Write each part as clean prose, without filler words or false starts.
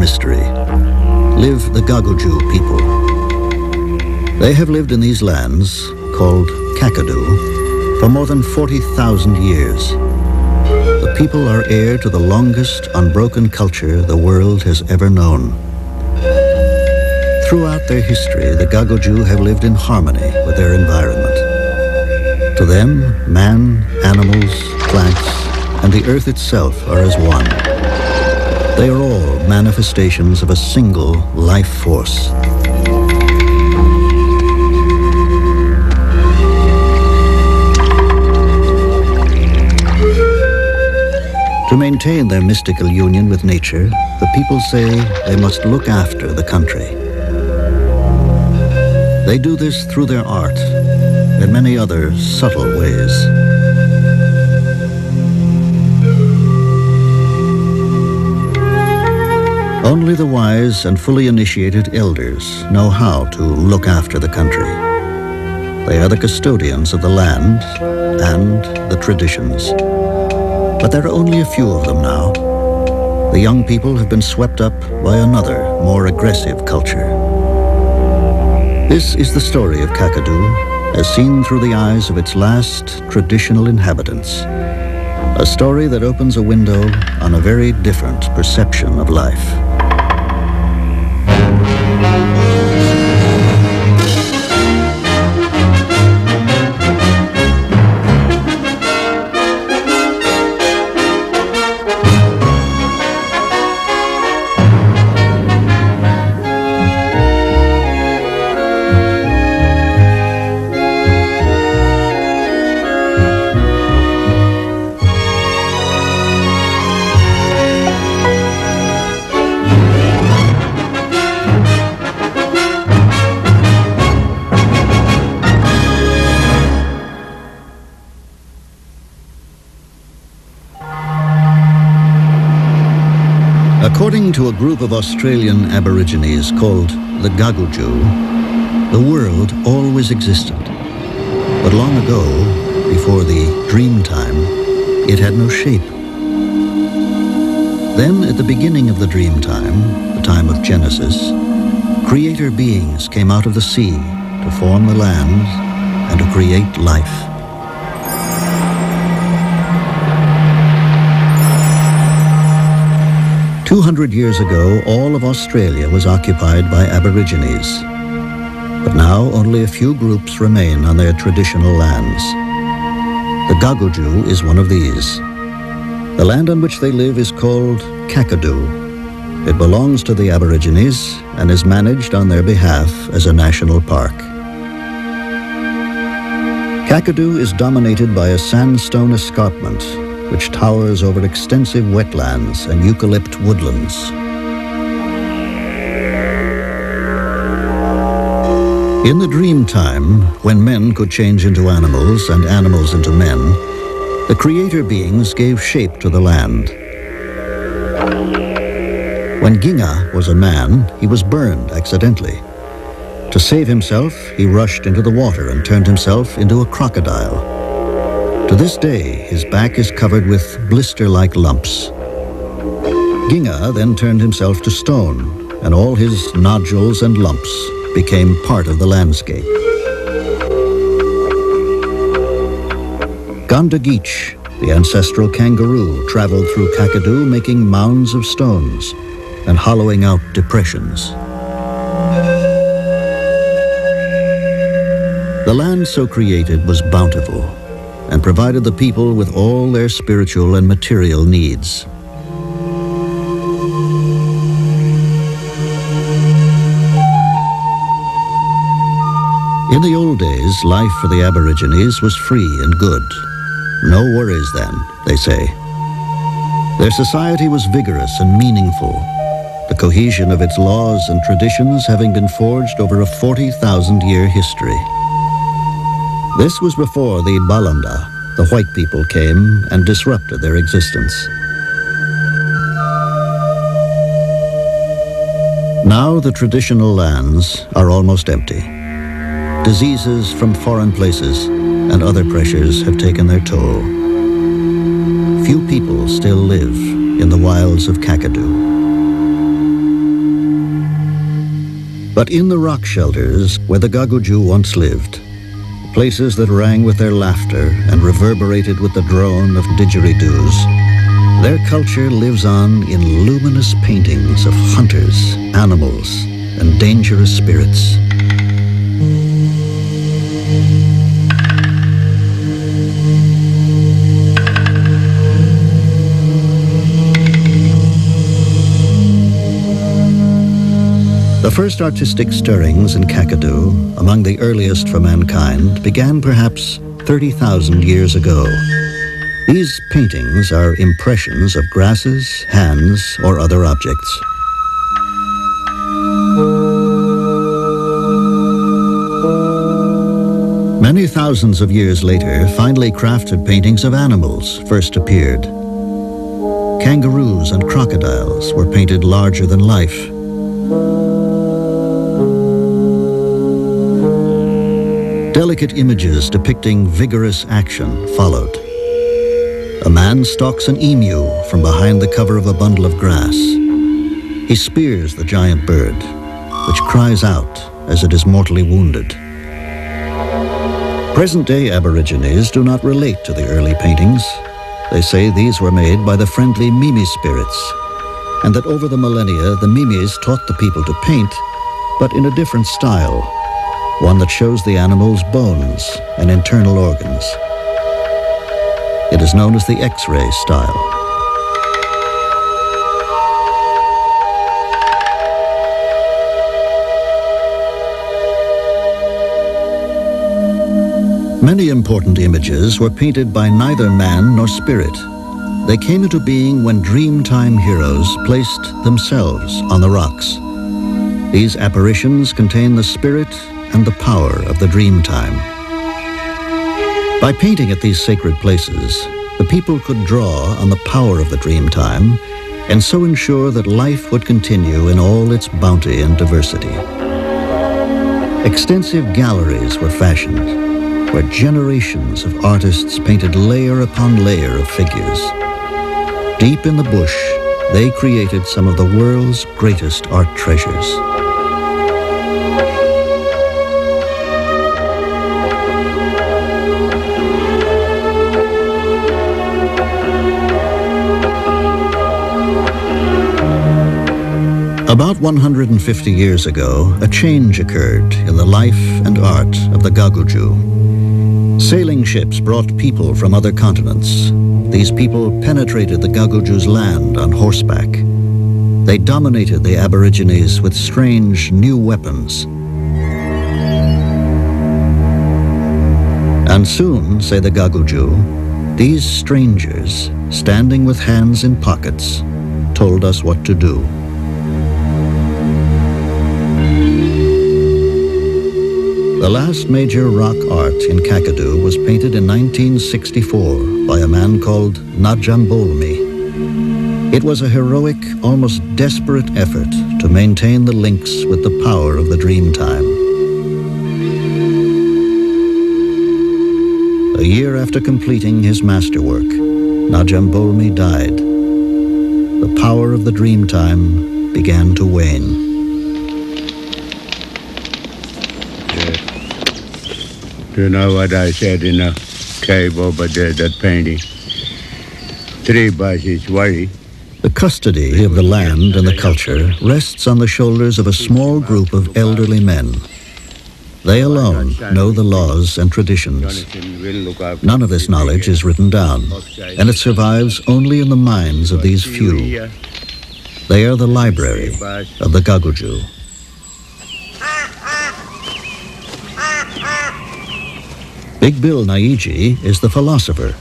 mystery, live the Gagoju people. They have lived in these lands, called Kakadu, for more than 40,000 years. The people are heir to the longest unbroken culture the world has ever known. Throughout their history, the Gagoju have lived in harmony with their environment. To them, man, animals, plants, and the earth itself are as one. They are all manifestations of a single life force. To maintain their mystical union with nature, the people say they must look after the country. They do this through their art and many other subtle ways. Only the wise and fully initiated elders know how to look after the country. They are the custodians of the land and the traditions. But there are only a few of them now. The young people have been swept up by another, more aggressive culture. This is the story of Kakadu, as seen through the eyes of its last traditional inhabitants. A story that opens a window on a very different perception of life. According to a group of Australian Aborigines called the Gagoju, the world always existed. But long ago, before the dream time, it had no shape. Then, at the beginning of the dream time, the time of Genesis, creator beings came out of the sea to form the land and to create life. "200 years ago, all of Australia was occupied by Aborigines. But now only a few groups remain on their traditional lands. The Gagoju is one of these. The land on which they live is called Kakadu. It belongs to the Aborigines and is managed on their behalf as a national park. Kakadu is dominated by a sandstone escarpment which towers over extensive wetlands and eucalypt woodlands. In the dream time, when men could change into animals and animals into men, the creator beings gave shape to the land. When Ginga was a man, he was burned accidentally. To save himself, he rushed into the water and turned himself into a crocodile. To this day, his back is covered with blister-like lumps. Ginga then turned himself to stone, and all his nodules and lumps became part of the landscape. Gandagich, the ancestral kangaroo, traveled through Kakadu making mounds of stones and hollowing out depressions. The land so created was bountiful and provided the people with all their spiritual and material needs. In the old days, life for the Aborigines was free and good. No worries then, they say. Their society was vigorous and meaningful, the cohesion of its laws and traditions having been forged over a 40,000-year history. This was before the Balanda, the white people, came and disrupted their existence. Now the traditional lands are almost empty. Diseases from foreign places and other pressures have taken their toll. Few people still live in the wilds of Kakadu. But in the rock shelters where the Gagoju once lived, places that rang with their laughter and reverberated with the drone of didgeridoos, their culture lives on in luminous paintings of hunters, animals, and dangerous spirits. The first artistic stirrings in Kakadu, among the earliest for mankind, began perhaps 30,000 years ago. These paintings are impressions of grasses, hands, or other objects. Many thousands of years later, finely crafted paintings of animals first appeared. Kangaroos and crocodiles were painted larger than life. Delicate images depicting vigorous action followed. A man stalks an emu from behind the cover of a bundle of grass. He spears the giant bird, which cries out as it is mortally wounded. Present-day Aborigines do not relate to the early paintings. They say these were made by the friendly Mimi spirits, and that over the millennia the Mimis taught the people to paint, but in a different style, one that shows the animal's bones and internal organs. It is known as the X-ray style. Many important images were painted by neither man nor spirit. They came into being when Dreamtime heroes placed themselves on the rocks. These apparitions contain the spirit and the power of the Dreamtime. By painting at these sacred places, the people could draw on the power of the Dreamtime and so ensure that life would continue in all its bounty and diversity. Extensive galleries were fashioned, where generations of artists painted layer upon layer of figures. Deep in the bush, they created some of the world's greatest art treasures. About 150 years ago, a change occurred in the life and art of the Gagoju. Sailing ships brought people from other continents. These people penetrated the Gagoju's land on horseback. They dominated the Aborigines with strange new weapons. And soon, say the Gagoju, these strangers, standing with hands in pockets, told us what to do. The last major rock art in Kakadu was painted in 1964 by a man called Najambolmi. It was a heroic, almost desperate effort to maintain the links with the power of the Dreamtime. A year after completing his masterwork, Najambolmi died. The power of the Dreamtime began to wane. You know what I said in a cave over there, that painting? 3 buses worry. The custody of the land and the culture rests on the shoulders of a small group of elderly men. They alone know the laws and traditions. None of this knowledge is written down, and it survives only in the minds of these few. They are the library of the Gagoju. Big Bill Naiji is the philosopher.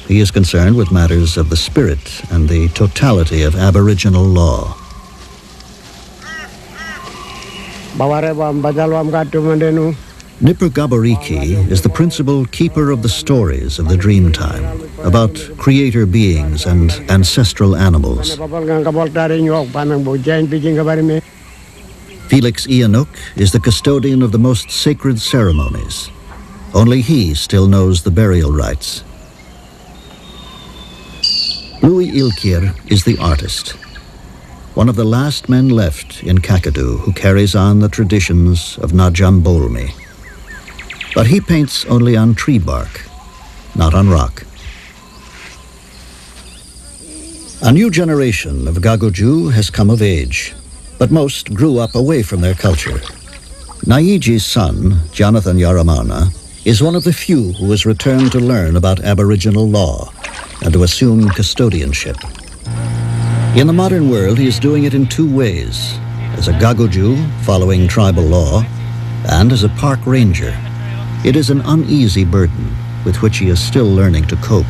He is concerned with matters of the spirit and the totality of Aboriginal law. Nipper Gabariki is the principal keeper of the stories of the Dreamtime, about creator beings and ancestral animals. Felix Ianuk is the custodian of the most sacred ceremonies. Only he still knows the burial rites. Louis Ilkir is the artist. one of the last men left in Kakadu who carries on the traditions of Najambolmi. But he paints only on tree bark, not on rock. A new generation of Gagoju has come of age, but most grew up away from their culture. Naiji's son, Jonathan Yaramana, is one of the few who has returned to learn about Aboriginal law and to assume custodianship. In the modern world, he is doing it in two ways: as a Gagoju, following tribal law, and as a park ranger. It is an uneasy burden with which he is still learning to cope.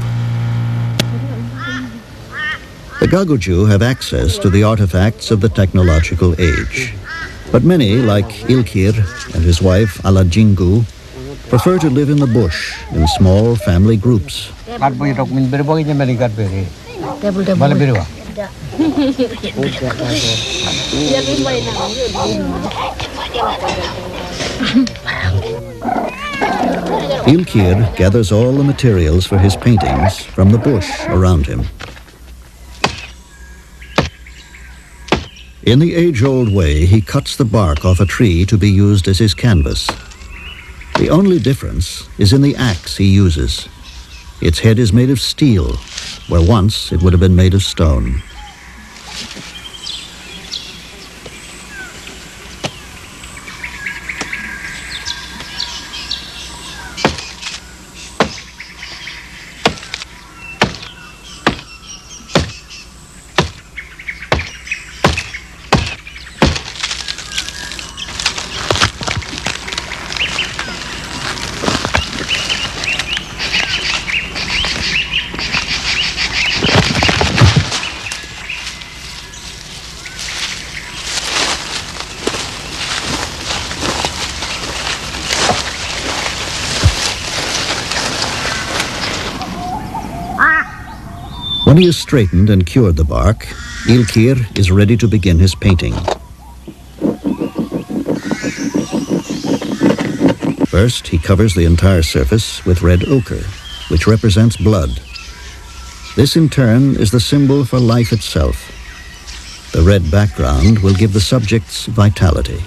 The Gagoju have access to the artifacts of the technological age. But many, like Ilkir and his wife Alajingu, prefer to live in the bush in small family groups. Ilkir gathers all the materials for his paintings from the bush around him. In the age-old way, he cuts the bark off a tree to be used as his canvas. The only difference is in the axe he uses. Its head is made of steel, where once it would have been made of stone. When he has straightened and cured the bark, Ilkir is ready to begin his painting. First, he covers the entire surface with red ochre, which represents blood. This, in turn, is the symbol for life itself. The red background will give the subjects vitality.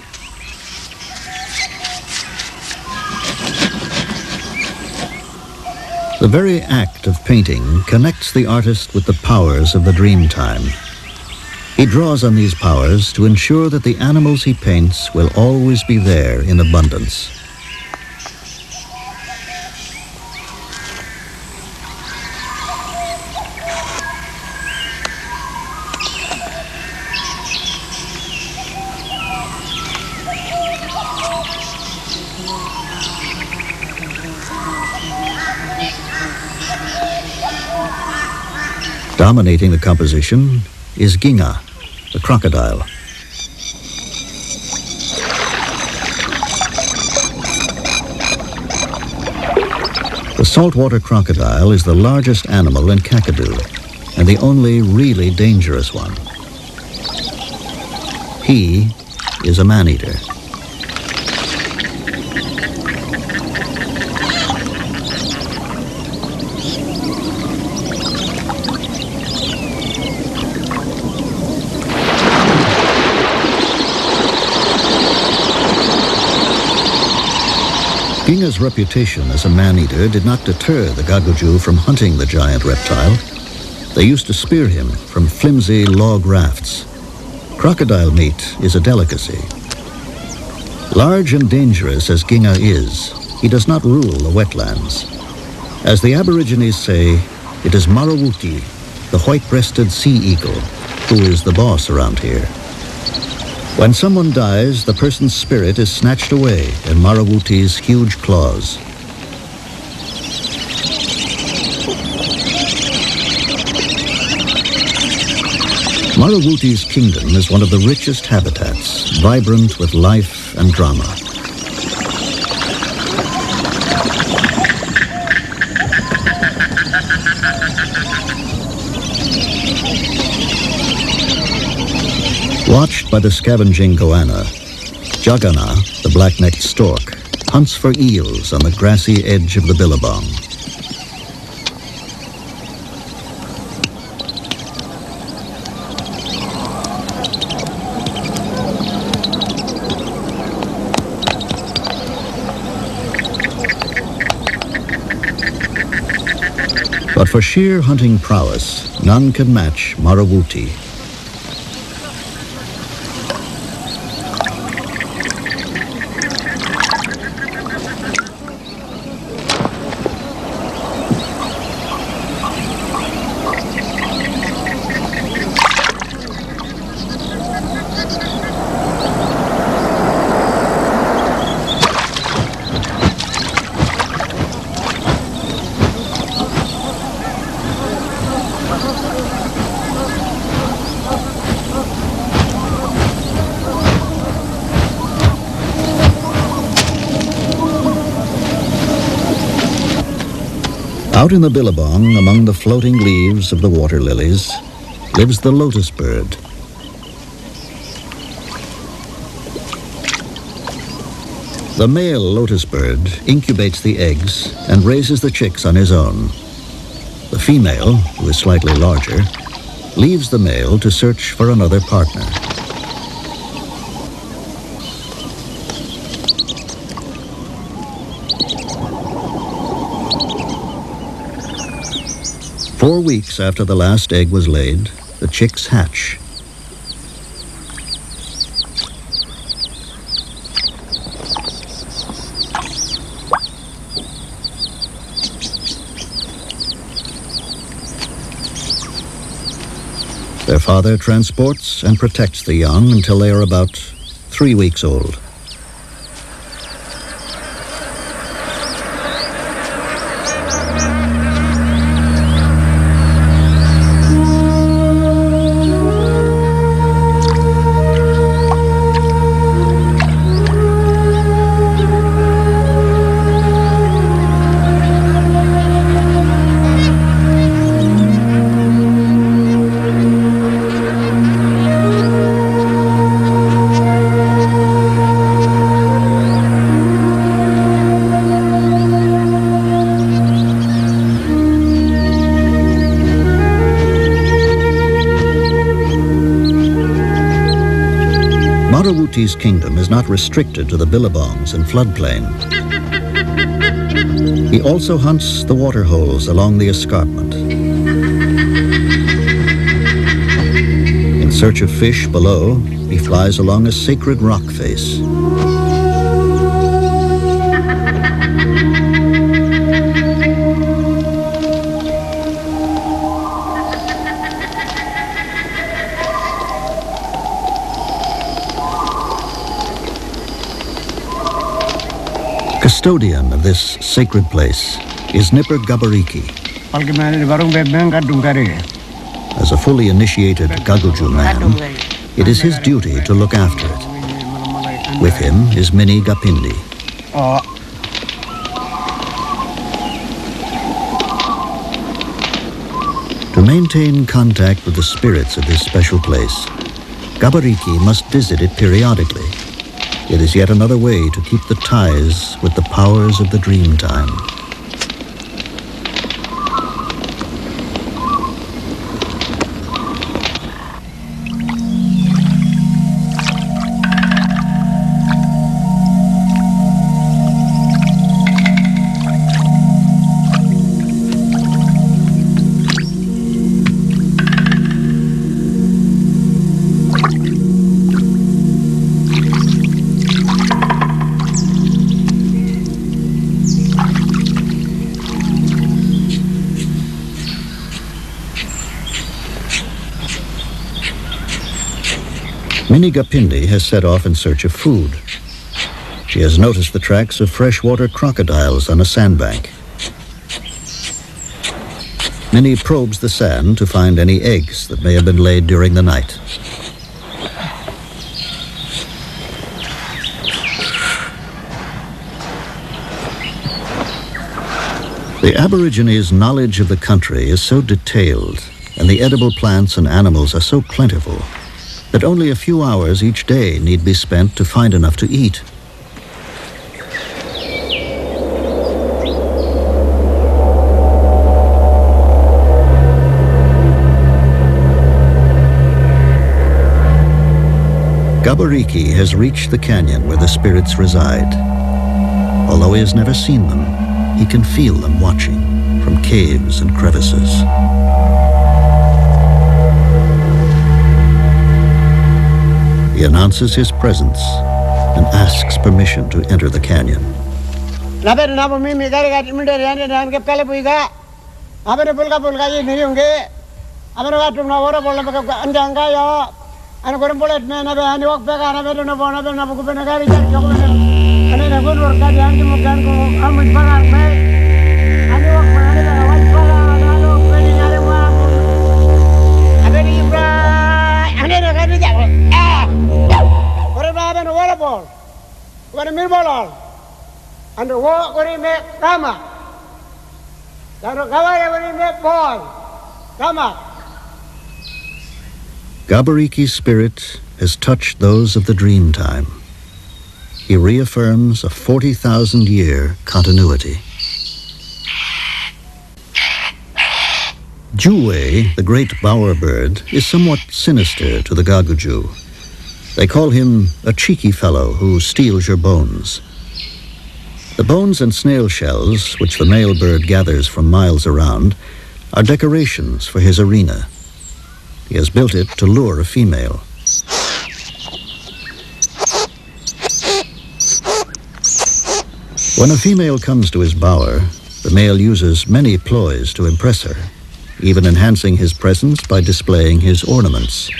The very act of painting connects the artist with the powers of the dream time. He draws on these powers to ensure that the animals he paints will always be there in abundance. Dominating the composition is Ginga, the crocodile. The saltwater crocodile is the largest animal in Kakadu and the only really dangerous one. He is a man-eater. Ginga's reputation as a man-eater did not deter the Gagoju from hunting the giant reptile. They used to spear him from flimsy log rafts. Crocodile meat is a delicacy. Large and dangerous as Ginga is, he does not rule the wetlands. As the Aborigines say, it is Marawuti, the white-breasted sea eagle, who is the boss around here. When someone dies, the person's spirit is snatched away in Marawuti's huge claws. Marawuti's kingdom is one of the richest habitats, vibrant with life and drama. Watched by the scavenging goanna, Jagana, the black-necked stork, hunts for eels on the grassy edge of the billabong. But for sheer hunting prowess, none can match Marawuti. Out in the billabong, among the floating leaves of the water lilies, lives the lotus bird. The male lotus bird incubates the eggs and raises the chicks on his own. The female, who is slightly larger, leaves the male to search for another partner. Four weeks after the last egg was laid, the chicks hatch. Their father transports and protects the young until they are about 3 weeks old. Marawuti's kingdom is not restricted to the billabongs and floodplain. He also hunts the water holes along the escarpment. In search of fish below, he flies along a sacred rock face. Custodian of this sacred place is Nipper Gabariki. As a fully initiated Gaguju man, it is his duty to look after it. With him is Mini Gapindi. To maintain contact with the spirits of this special place, Gabariki must visit it periodically. It is yet another way to keep the ties with the powers of the dream time. Mini Gapindi has set off in search of food. She has noticed the tracks of freshwater crocodiles on a sandbank. Mini probes the sand to find any eggs that may have been laid during the night. The Aborigines' knowledge of the country is so detailed, and the edible plants and animals are so plentiful, that only a few hours each day need be spent to find enough to eat. Gabariki has reached the canyon where the spirits reside. Although he has never seen them, he can feel them watching from from caves and crevices. He announces his presence and asks permission to enter the canyon. Gabariki's spirit has touched those of the dream time. He reaffirms a 40,000-year continuity. Juwe, the great bowerbird, is somewhat sinister to the Gaguju. They call him a cheeky fellow who steals your bones. The bones and snail shells, which the male bird gathers from miles around, are decorations for his arena. He has built it to lure a female. When a female comes to his bower, the male uses many ploys to impress her, even enhancing his presence by displaying his ornaments.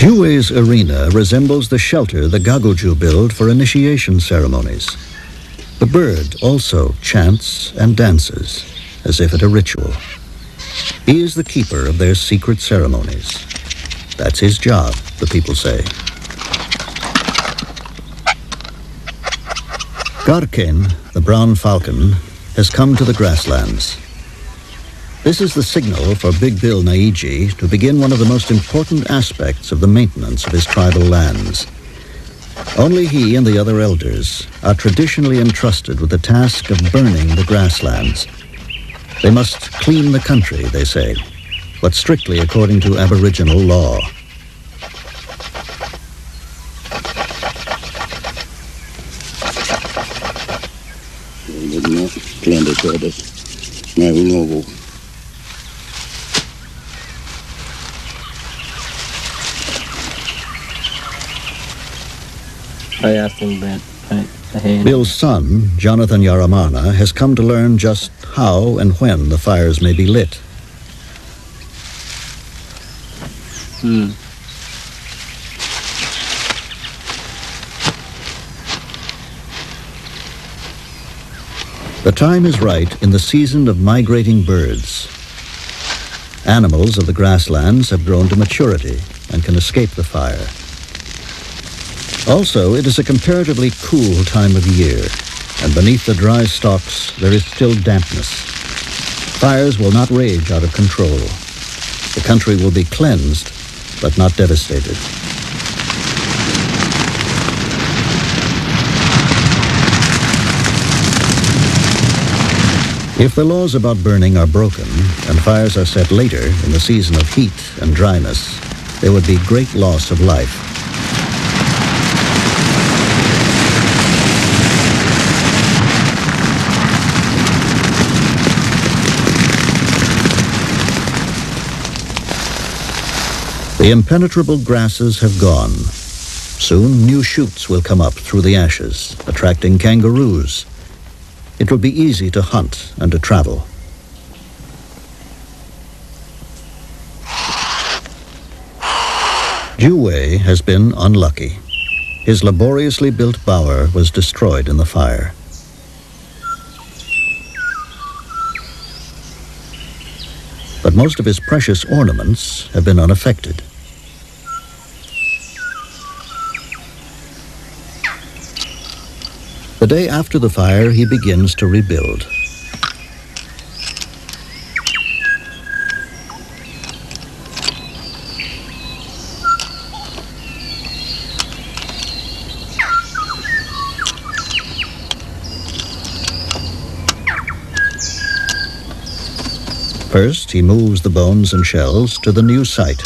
Juwe's arena resembles the shelter the Gaguju build for initiation ceremonies. The bird also chants and dances, as if at a ritual. He is the keeper of their secret ceremonies. That's his job, the people say. Garken, the brown falcon, has come to the grasslands. This is the signal for Big Bill Naiji to begin one of the most important aspects of the maintenance of his tribal lands. Only he and the other elders are traditionally entrusted with the task of burning the grasslands. They must clean the country, they say, but strictly according to Aboriginal law. Bill's son, Jonathan Yaramana, has come to learn just how and when the fires may be lit. The time is right in the season of migrating birds. Animals of the grasslands have grown to maturity and can escape the fire. Also, it is a comparatively cool time of year, and beneath the dry stalks there is still dampness. Fires will not rage out of control. The country will be cleansed, but not devastated. If the laws about burning are broken and fires are set later in the season of heat and dryness, there would be great loss of life. The impenetrable grasses have gone. Soon new shoots will come up through the ashes, attracting kangaroos. It will be easy to hunt and to travel. Juwe has been unlucky. His laboriously built bower was destroyed in the fire. But most of his precious ornaments have been unaffected. The day after the fire, he begins to rebuild. First, he moves the bones and shells to the new site.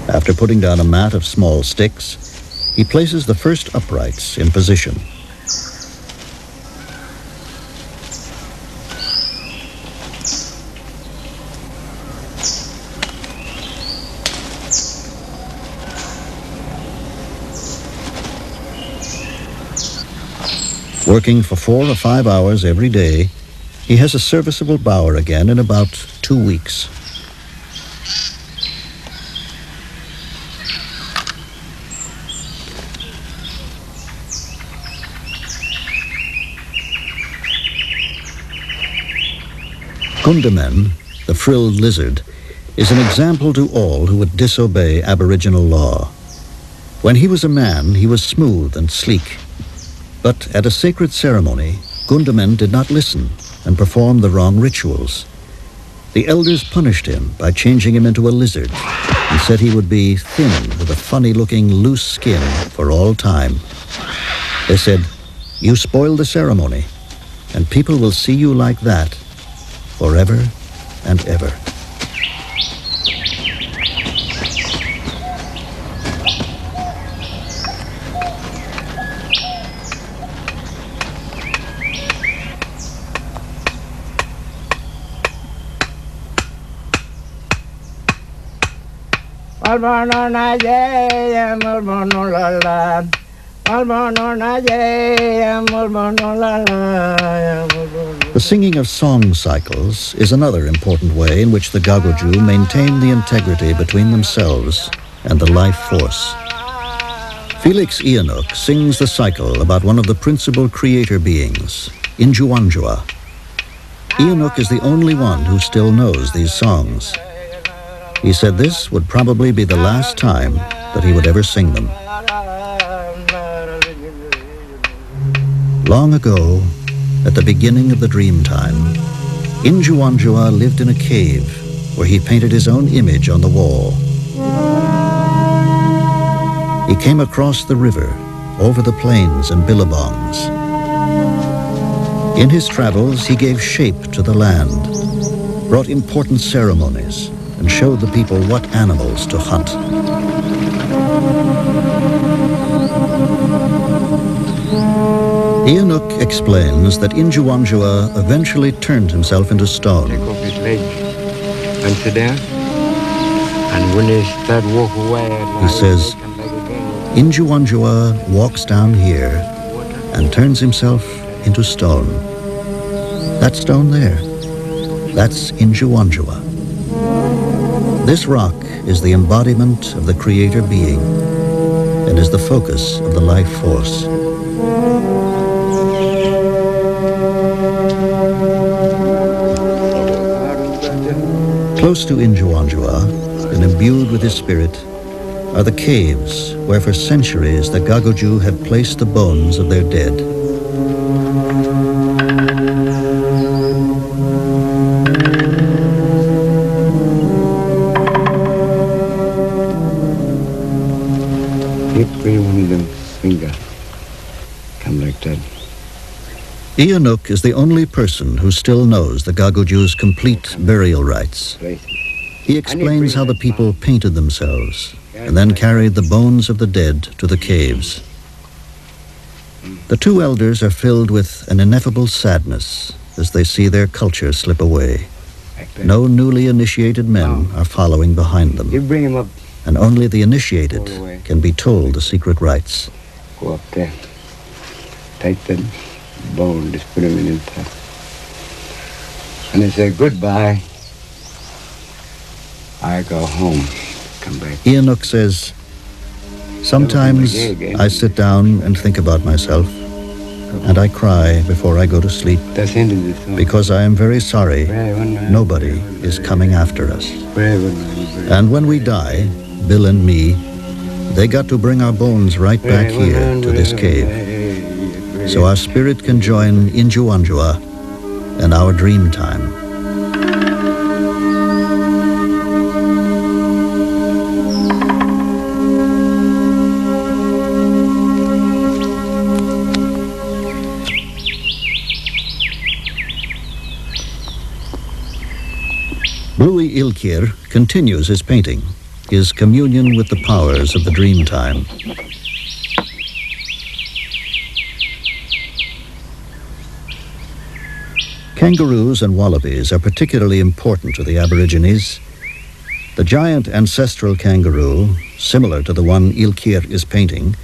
After putting down a mat of small sticks, he places the first uprights in position. Working for 4 or 5 hours every day, he has a serviceable bower again in about 2 weeks. Gundamen, the frilled lizard, is an example to all who would disobey Aboriginal law. When he was a man, he was smooth and sleek. But at a sacred ceremony, Gundamen did not listen and performed the wrong rituals. The elders punished him by changing him into a lizard and said he would be thin with a funny-looking loose skin for all time. They said, "You spoiled the ceremony, and people will see you like that forever and ever." The singing of song cycles is another important way in which the Gagoju maintain the integrity between themselves and the life force. Felix Ionuk sings the cycle about one of the principal creator beings, Injuanjua. Ionuk is the only one who still knows these songs. He said this would probably be the last time that he would ever sing them. Long ago, at the beginning of the dream time, Injuanjua lived in a cave where he painted his own image on the wall. He came across the river, over the plains and billabongs. In his travels, he gave shape to the land, brought important ceremonies, and showed the people what animals to hunt. Ionuk explains that Injuanjua eventually turned himself into stone. Take off his leg and sit down. And when they start walk away, He says, Injuanjua walks down here and turns himself into stone. That stone there, that's Injuanjua. This rock is the embodiment of the creator being and is the focus of the life force. Close to Injuanjua, and imbued with his spirit, are the caves where for centuries the Gagoju had placed the bones of their dead. One of them finger come like that. Ionuk is the only person who still knows the Gagoju's complete burial rites. He explains how the people painted themselves and then carried the bones of the dead to the caves. The two elders are filled with an ineffable sadness as they see their culture slip away. No newly initiated men are following behind them, You bring him up, and only the initiated can be told the secret rites. go up there, take the bone, just put him in his top. And they say, goodbye. I go home, come back. Ionuk says, sometimes I sit down and think about myself, and I cry before I go to sleep That's the end of the song. because I am very sorry nobody is coming after us. And when we die, Bill and me, they got to bring our bones right back here to this cave. so our spirit can join Injuanjua and our dream time. Bluey Ilkir continues his painting, his communion with the powers of the dream time. Kangaroos and wallabies are particularly important to the Aborigines. The giant ancestral kangaroo, similar to the one Ilkir is painting,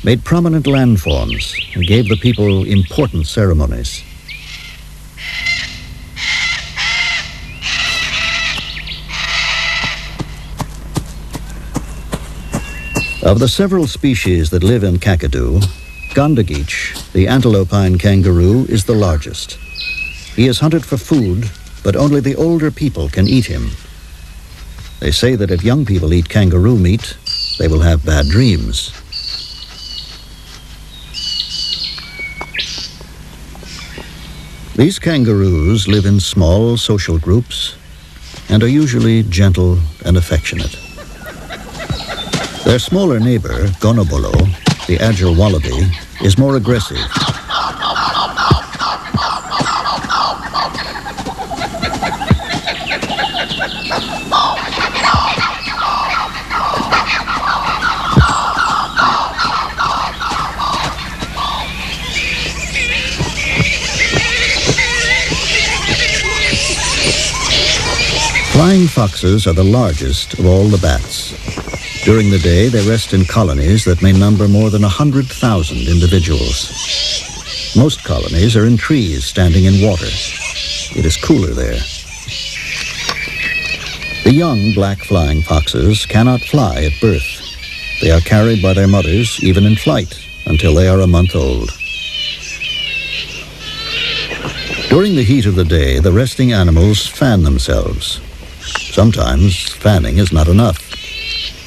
made prominent landforms and gave the people important ceremonies. Of the several species that live in Kakadu, Gondagich, the antelopine kangaroo, is the largest. He is hunted for food, but only the older people can eat him. They say that if young people eat kangaroo meat, they will have bad dreams. These kangaroos live in small social groups and are usually gentle and affectionate. Their smaller neighbor, Gonobolo, the agile wallaby, is more aggressive. Flying foxes are the largest of all the bats. During the day, they rest in colonies that may number more than 100,000 individuals. Most colonies are in trees standing in water. It is cooler there. The young black flying foxes cannot fly at birth. They are carried by their mothers, even in flight, until they are a month old. During the heat of the day, the resting animals fan themselves. Sometimes fanning is not enough.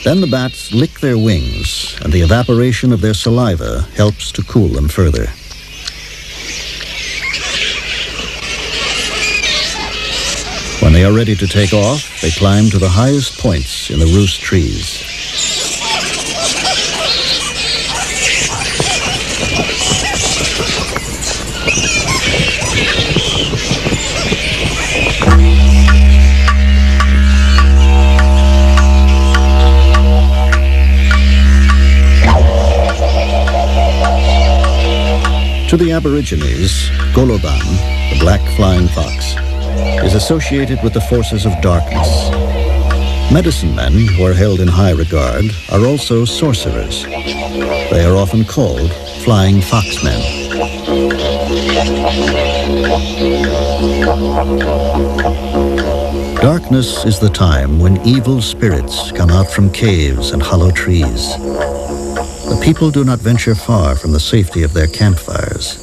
Then the bats lick their wings, and the evaporation of their saliva helps to cool them further. When they are ready to take off, they climb to the highest points in the roost trees. To the Aborigines, Goloban, the black flying fox, is associated with the forces of darkness. Medicine men, who are held in high regard, are also sorcerers. They are often called flying foxmen. Darkness is the time when evil spirits come out from caves and hollow trees. The people do not venture far from the safety of their campfires.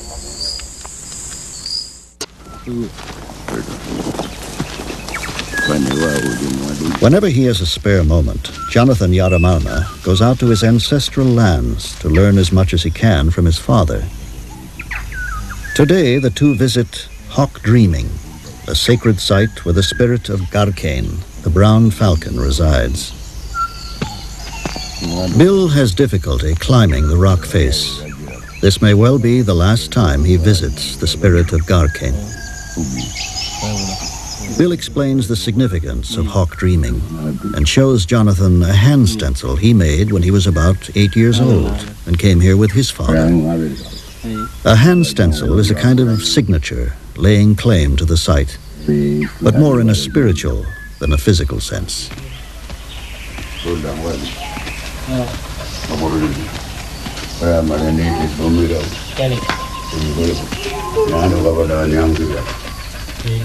Whenever he has a spare moment, Jonathan Yaramarna goes out to his ancestral lands to learn as much as he can from his father. Today, the two visit Hawk Dreaming, a sacred site where the spirit of Garkane, the brown falcon, resides. Bill has difficulty climbing the rock face. This may well be the last time he visits the spirit of Garkane. Bill explains the significance of Hawk Dreaming and shows Jonathan a hand stencil he made when he was about 8 years old and came here with his father. A hand stencil is a kind of signature laying claim to the site, but more in a spiritual than a physical sense.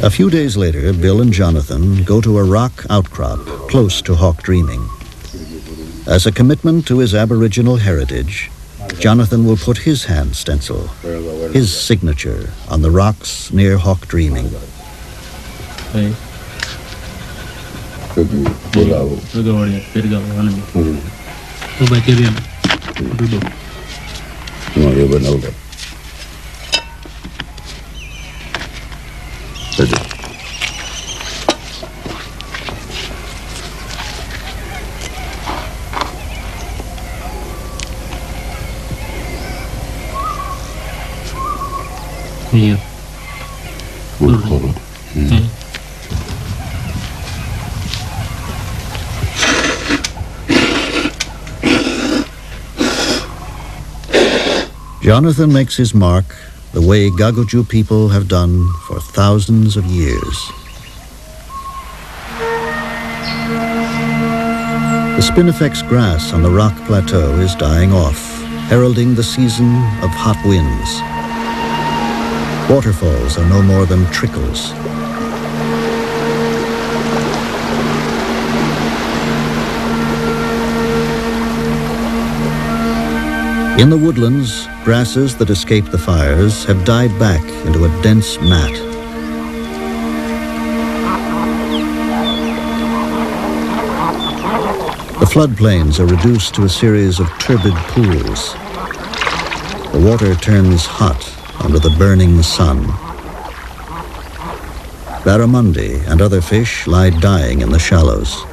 A few days later, Bill and Jonathan go to a rock outcrop close to Hawk Dreaming. As a commitment to his Aboriginal heritage, Jonathan will put his hand stencil, his signature, on the rocks near Hawk Dreaming. Iya. Ulkool. Jonathan makes his mark the way Gagoju people have done for thousands of years. The spinifex grass on the rock plateau is dying off, heralding the season of hot winds. Waterfalls are no more than trickles. In the woodlands, grasses that escaped the fires have died back into a dense mat. The floodplains are reduced to a series of turbid pools. The water turns hot under the burning sun. Barramundi and other fish lie dying in the shallows.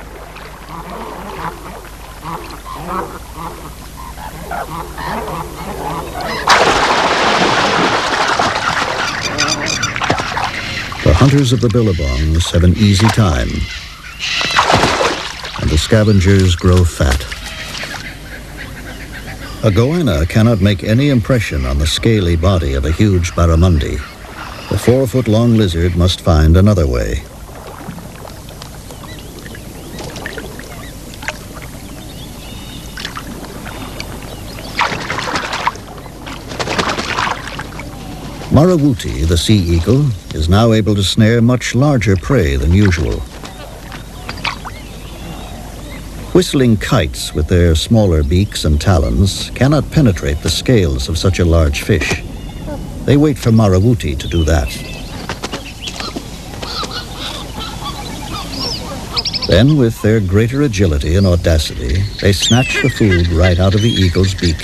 The hunters of the billabongs have an easy time, and the scavengers grow fat. A goanna cannot make any impression on the scaly body of a huge barramundi. The 4-foot-long lizard must find another way. Marawuti, the sea eagle, is now able to snare much larger prey than usual. Whistling kites with their smaller beaks and talons cannot penetrate the scales of such a large fish. They wait for Marawuti to do that. Then, with their greater agility and audacity, they snatch the food right out of the eagle's beak.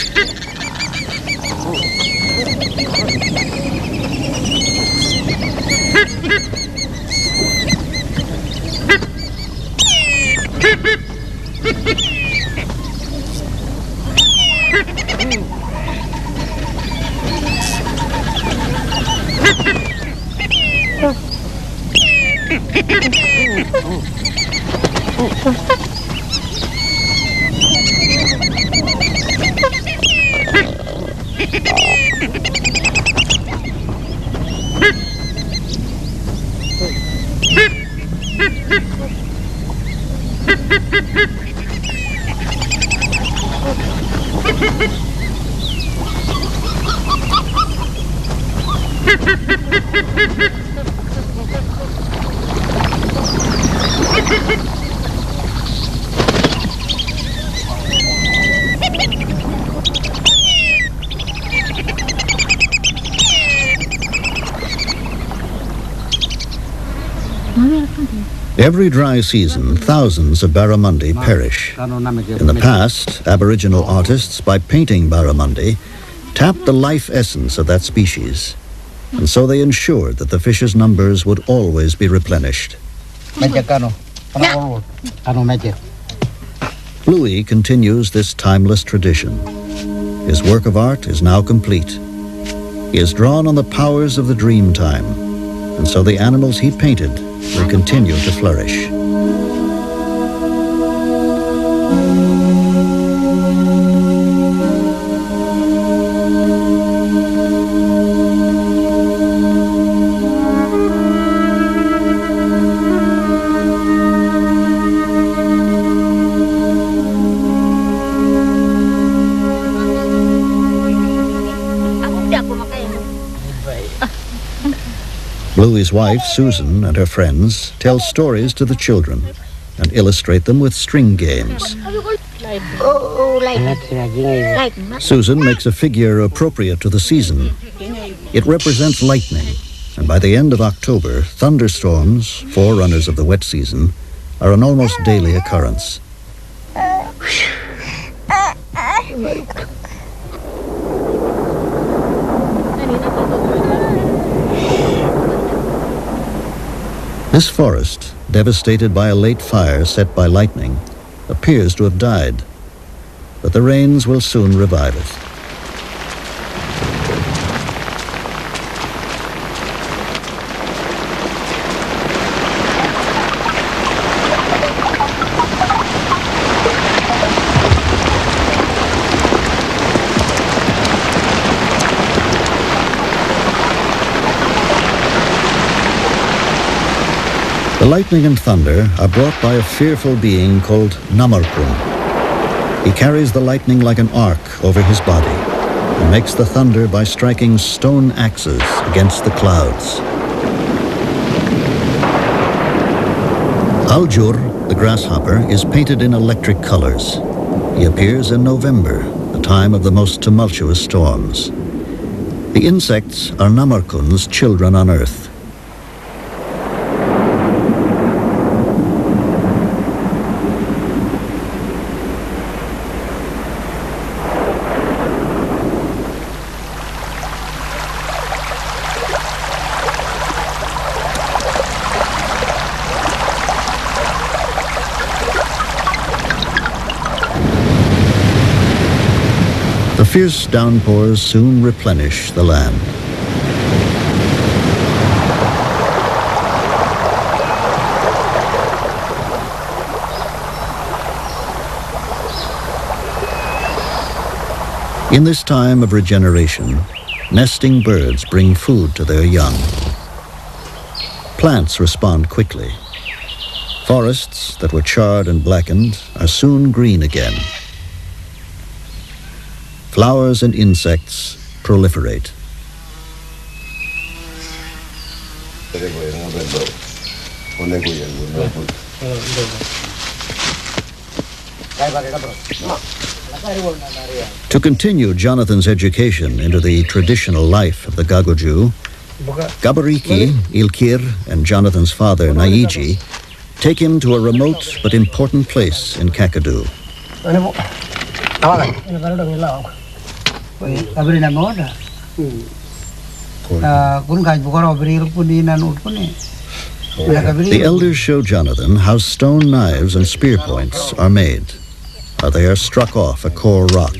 Every dry season, thousands of barramundi perish. In the past, Aboriginal artists, by painting barramundi, tapped the life essence of that species, and so they ensured that the fish's numbers would always be replenished. Louis continues this timeless tradition. His work of art is now complete. He has drawn on the powers of the dream time, and so the animals he painted will continue to flourish. Louis's wife, Susan, and her friends tell stories to the children and illustrate them with string games. Susan makes a figure appropriate to the season. It represents lightning, and by the end of October, thunderstorms, forerunners of the wet season, are an almost daily occurrence. This forest, devastated by a late fire set by lightning, appears to have died, but the rains will soon revive it. The lightning and thunder are brought by a fearful being called Namarkun. He carries the lightning like an arc over his body and makes the thunder by striking stone axes against the clouds. Aljur, the grasshopper, is painted in electric colors. He appears in November, the time of the most tumultuous storms. The insects are Namarkun's children on earth. The fierce downpours soon replenish the land. In this time of regeneration, nesting birds bring food to their young. Plants respond quickly. Forests that were charred and blackened are soon green again. Flowers and insects proliferate. To continue Jonathan's education into the traditional life of the Gagoju, Gabariki, Ilkir, and Jonathan's father, Naiji, take him to a remote but important place in Kakadu. The elders show Jonathan how stone knives and spear points are made, how they are struck off a core rock.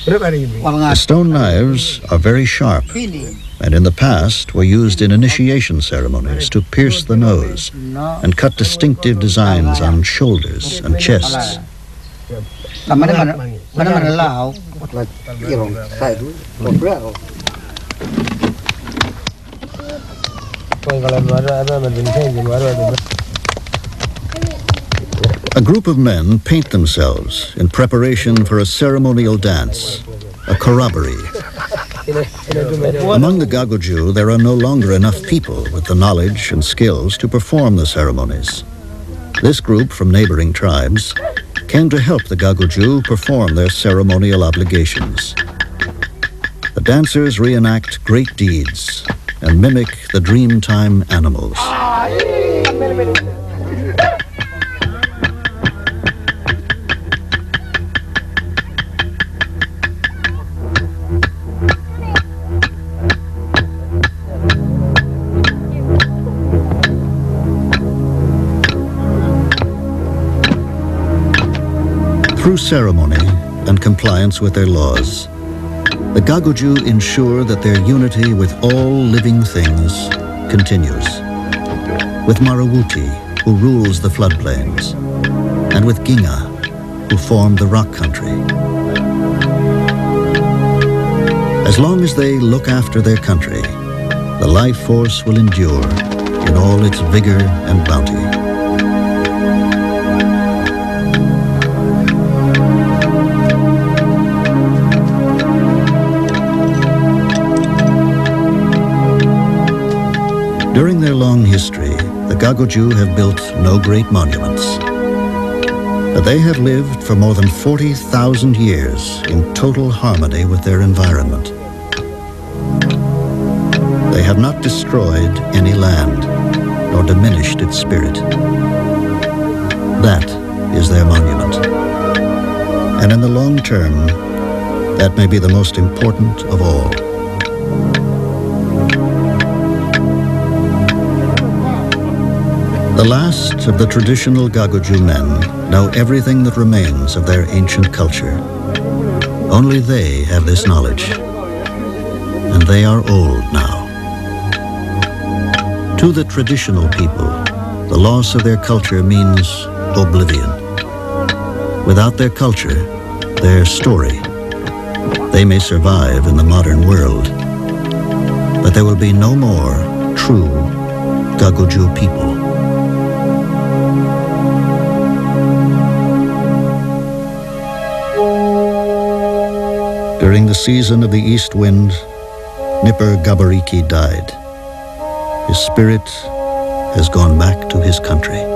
The stone knives are very sharp, and in the past were used in initiation ceremonies to pierce the nose and cut distinctive designs on shoulders and chests. A group of men paint themselves in preparation for a ceremonial dance, a corroboree. Among the Gagoju, there are no longer enough people with the knowledge and skills to perform the ceremonies. This group from neighboring tribes came to help the Gagoju perform their ceremonial obligations. The dancers reenact great deeds and mimic the Dreamtime animals. Through ceremony and compliance with their laws, the Gagoju ensure that their unity with all living things continues. With Marawuti, who rules the floodplains, and with Ginga, who formed the rock country. As long as they look after their country, the life force will endure in all its vigor and bounty. During their long history, the Gagoju have built no great monuments. But they have lived for more than 40,000 years in total harmony with their environment. They have not destroyed any land, nor diminished its spirit. That is their monument. And in the long term, that may be the most important of all. The last of the traditional Gagoju men know everything that remains of their ancient culture. Only they have this knowledge, and they are old now. To the traditional people, the loss of their culture means oblivion. Without their culture, their story, they may survive in the modern world, but there will be no more true Gagoju people. During the season of the east wind, Nipper Gabariki died. His spirit has gone back to his country.